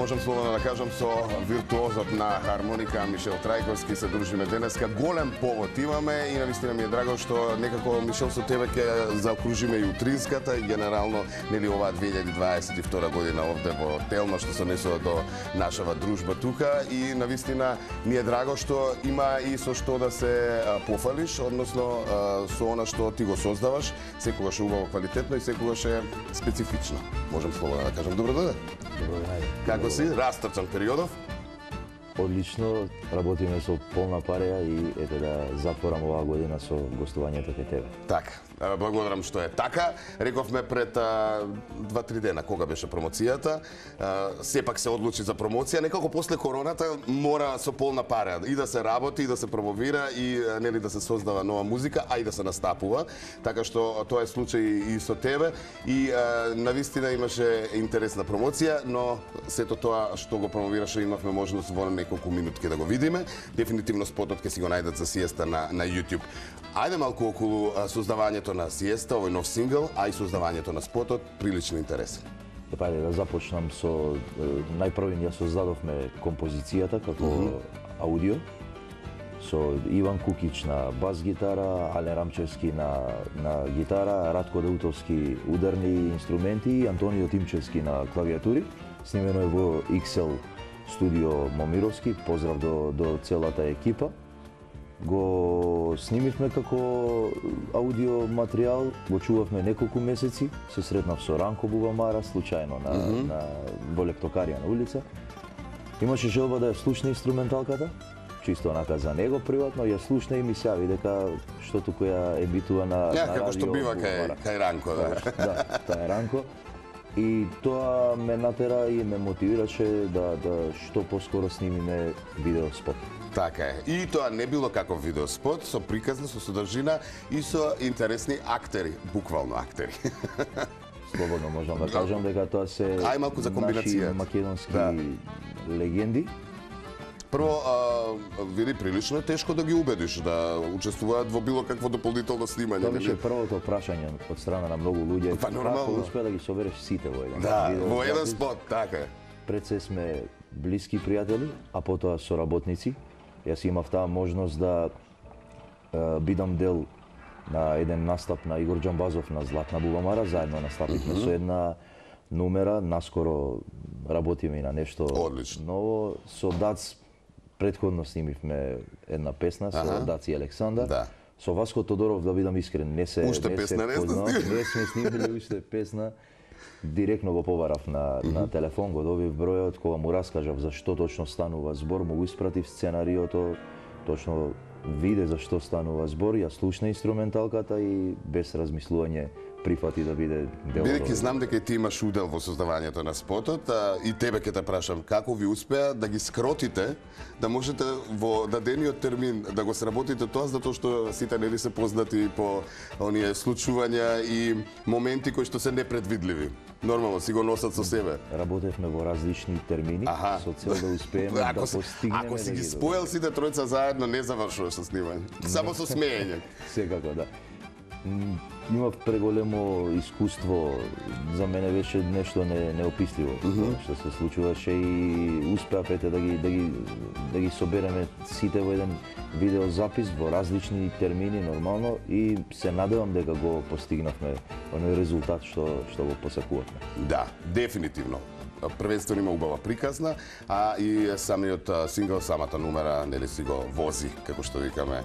можам слободно да кажам, со виртуозот на хармоника Мишел Трајковски се дружиме денеска. Голем повод имаме и навистина ми е драго што некако Мишел со тебе ќе заокружиме и утринската и генерално нели оваа 2022 година овде во Телно што се несува до нашава дружба тука и навистина ми е драго што има и со што да се пофалиш, односно со она што ти го создаваш, секогаш убаво, квалитетно и секогаш е специфично. Можам слободно да кажам добро дојде. Добро ден. Како си? Растрчан периодов? Одлично, работиме со полна пареја и ете да затворам оваа година со гостувањето кај тебе. Така, благодарам што е така. Рековме пред 2-3 дена кога беше промоцијата. Сепак се одлучи за промоција. Некако после короната мора со полна пареја и да се работи, и да се промовира, и нели да се создава нова музика, а и да се настапува. Така што тоа е случај и со тебе. И навистина имаше интересна промоција, но сето тоа што го промовираше имавме можност во неколку минутки да го видиме. Дефинитивно спотот ќе си го најдат за Сиеста на YouTube. Ајде малку околу создавањето на Сиеста, овој нов сингл, а и создавањето на спотот, прилично интересен. Ајде да започнам со најпрвен ја создадовме композицијата како аудио со Иван Кукич на бас гитара, Ален Рамчевски на гитара, Радко Даутовски ударни инструменти и Антонио Тимчевски на клавиатури. Снимено е во XL студио Момировски, поздрав до целата екипа. Го снимивме како аудио материјал, го чувавме неколку месеци, се сретнав со Ранко Бубамара случајно во лептокарија на улица. Имаше желба да ја слушне инструменталката, чисто онака за него приватно, ја слушна и ми се јави дека што туку ја емитува на радио. Како што бива кај Ранко, да. Да, тоа е Ранко. И тоа ме натера и ме мотивираше да што поскоро снимиме видеоспот. Така е. И тоа не било како видеоспот, со приказна, со содржина и со интересни актери, буквално актери. Слободно можам да кажам дека тоа се наши македонски легенди. Прво, види, прилично е тешко да ги убедиш да учествуваат во било какво дополнително снимање. Тоа беше првото прашање од страна на многу луѓе. Па нормално. Како успеа да ги собереш сите во еден? Да, во еден спот, така е. Пред се сме блиски пријатели, а потоа соработници. Јас имав таа можност да бидам дел на еден настап на Игор Џамбазов на Златна Бубамара, заедно настапивме со една numera, наскоро работиме и на нешто ново. Со Дац предходно снимивме една песна со Дац и Александар. Да. Со Васко Тодоров, да бидам искрен, не сме снимили уште песна. Директно го побарав на телефон, го добив бројот, кога му раскажав за што точно станува збор, му испратив сценариото, точно виде за што станува збор, ја слушна инструменталката и без размислување прифати да биде дел. Бидејќи знам дека ти имаш удел во создавањето на спотот, и тебе ќе те прашам како ви успеа да ги скротите, да можете во дадениот термин да го сработите тоа, затоа што сите нели се познати по оние случувања и моменти кои што се непредвидливи. Нормално си го носат со себе. Работевме во различни термини со цел да успееме да постигнеме. Ако си ги споел сите тројца заедно, не завршуваш со снимање. Само со смеење. Секако, да. Имав преголемо искуство, за мене беше нешто неописливо што се случуваше и успеав да ги собереме сите во еден видеозапис во различни термини нормално и се надевам дека го постигнавме оној резултат што го посакувавме. Да, дефинитивно. Првенствено има убава приказна, а и самиот сингл, самата numera, нели си го вози, како што викаме,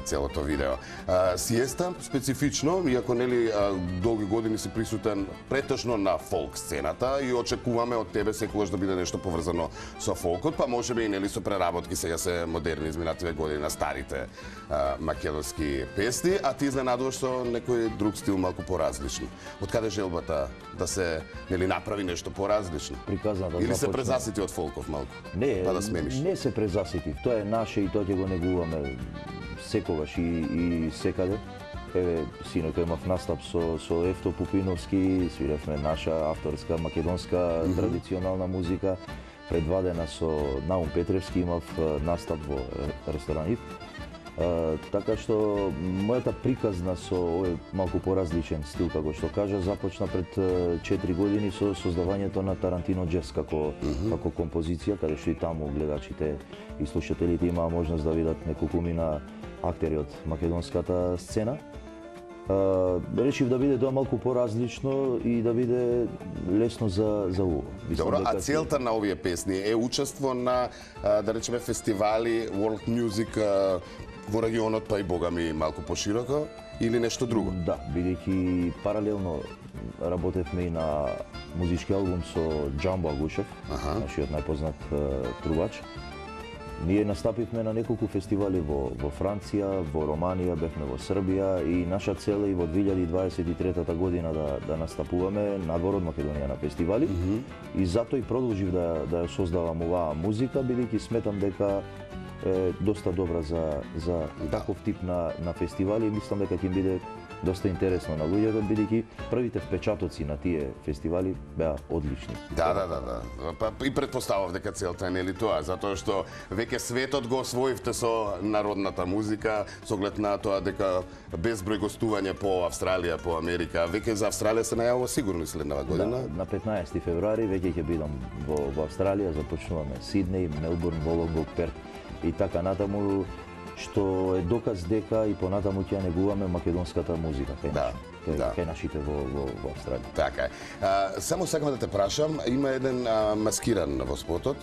целото видео. Сиеста, специфично, иако нели долги години си присутен претежно на фолк сцената и очекуваме од тебе секогаш да биде нешто поврзано со фолкот, па можеби и нели со преработки, сега се модерни изминативе години на старите македонски песни, а ти изненадуваш со некој друг стил малку поразличен. Од каде желбата да се нели направи нешто поразлично? Приказната или се презасити од фолков малку? Не, па да смениш. Не се презаситив. Тоа е наше и тоа ќе го негуваме секогаш и секаде. Еве, синоќа имав настап со Ефто Пупиновски, свиревме наша авторска македонска традиционална музика. Пред 2 дена со Наум Петревски имав настап во ресторан Ив. Така што мојата приказна со овој малку поразличен стил, како што кажа, започна пред 4 години со создавањето на Тарантино Джез како композиција, каде што и таму гледачите и слушателите имаа можност да видат неколкумина актери од македонската сцена. Решив да биде тоа малку поразлично и да биде лесно за уво. Добро, а целта на овие песни е учество на, да речеме, фестивали, World Music во регионот, па и богами малку пошироко, или нешто друго? Да, бидејќи паралелно работевме и на музички албум со Джамбо Агушев, нашиот најпознат трубач. Ние настапивме на неколку фестивали во Франција, во Романија, бевме во Србија и наша цел е и во 2023 година да настапуваме надвор од Македонија на фестивали. И затоа и продолжив да ја создавам оваа музика, бидејќи сметам дека е доста добра за таков тип на фестивали и мислам дека ќе биде доста интересно на луѓето, бидејќи првите впечатоци на тие фестивали беа одлични. Да. Па и претпоставав дека целта е нели тоа, затоа што веќе светот го освоивте со народната музика, со оглед на тоа дека безброј гостување по Австралија, по Америка, веќе за Австралија се најавува сигурно следнава година. Да, на 15 февруари веќе ќе бидам во Австралија, започнуваме Сиднеј, Мелбурн, Волонгок, Перт и така натаму, што е доказ дека и понатаму ќе негуваме македонската музика кај нашите во Австралија. Така е. Само сакам да те прашам, има еден маскиран во спотот,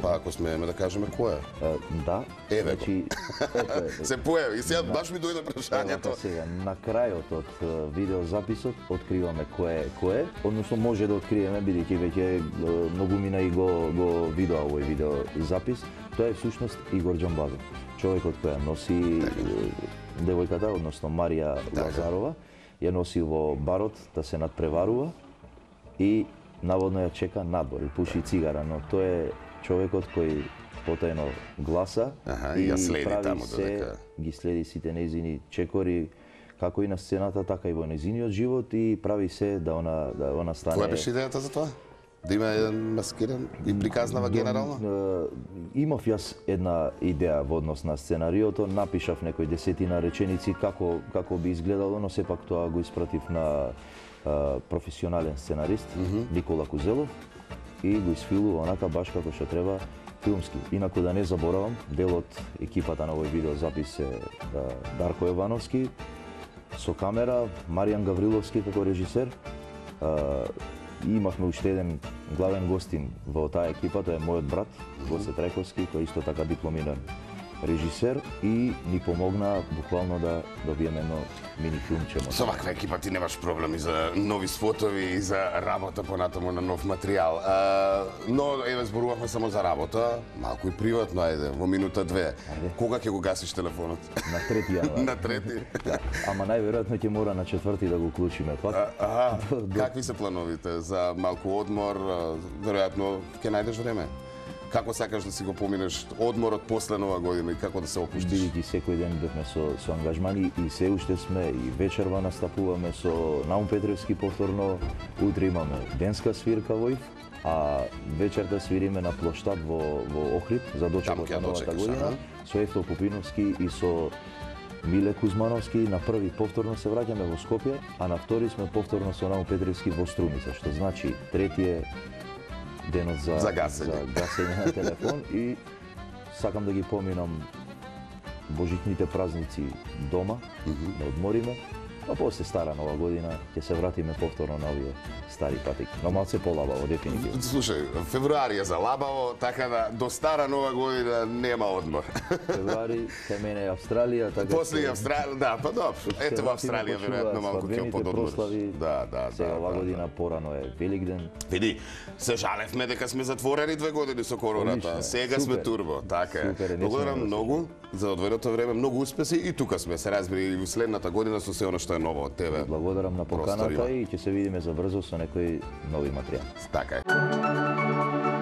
па ако смееме да кажеме кој е? Да. Еве го. Се појави и сега баш ми дојде прашањето. Сега, на крајот од видеозаписот откриваме кој е, односно може да откриеме, бидејќи веќе многумина и го видоа овој видеозапис. Тоа е всушност Игор Џамбазов, човекот која носи девојката, односно Марија Лазарова, ја носи во барот да се надпреварува и наводно ја чека надвор и пуши цигара, но тоа е човекот кој потајно гласа и ја следи прави таму се, ги следи сите нејзини чекори, како и на сцената, така и во нејзиниот живот и прави се да она стане. Која беше идејата за тоа? Да има еден маскиран и приказнава генерално? Имав јас една идеја во однос на сценариото, напишав некои десетина реченици како би изгледало, но сепак тоа го испратив на професионален сценарист, Никола Кузелов, и го исфилува онака баш како што треба филмски. Инаку да не заборавам, дел од екипата на овој видеозапис е Дарко Јовановски, со камера, Маријан Гавриловски како режисер. Имавме уште еден главен гостин во таа екипа, тоа е мојот брат, Гоце Трајковски, кој исто така дипломиран режисер и ни помогна буквално да добиеме едно мини филмче. Со ваква екипа ти немаш проблеми за нови спотови и за работа понатаму на нов материјал. Но еве зборувавме само за работа, малку и приватно, ајде, во минута две. Кога ќе го гасиш телефонот? На 3 јануари. На 3. Да, ама најверојатно ќе мора на 4 да го уклучиме пак. Какви се плановите за малку одмор? Веројатно ќе најдеш време. Како сакаш да си го поминеш одморот после Нова година и како да се опуштиш? Бидејќи секој ден бевме со ангажмани и се уште сме и вечерва настапуваме со Наум Петревски повторно, утре имаме денска свирка во Ив, а вечерта свириме на плоштад во Охрид за дочекот на новата година со Ефто Купиновски и со Миле Кузмановски. На први повторно се враќаме во Скопје, а на втори сме повторно со Наум Петревски во Струмица, што значи трети е денот за гасење на телефон и сакам да ги поминам божитните празници дома, да одмориме, а после стара Нова година ќе се вратиме повторно на овие стари патеки. Но малце полабаво, дефинитивно. Слушај, февруари е залабаво, така да до стара Нова година нема одмор. Февруари кај мене е Австралија, така после Австралија, да, па добро. Ете во Австралија веројатно малку ќе пододмориш. Да. Сега оваа година порано е Великден. Види, се жалевме дека сме затворени 2 години со короната. Сега сме турбо, така е. Благодарам многу за одвоеното време, многу успеси и тука сме се разбери и во следната година со се она што е ново од тебе. Благодарам на поканата и ќе се видиме за брзо со некои нови материјали. Така е.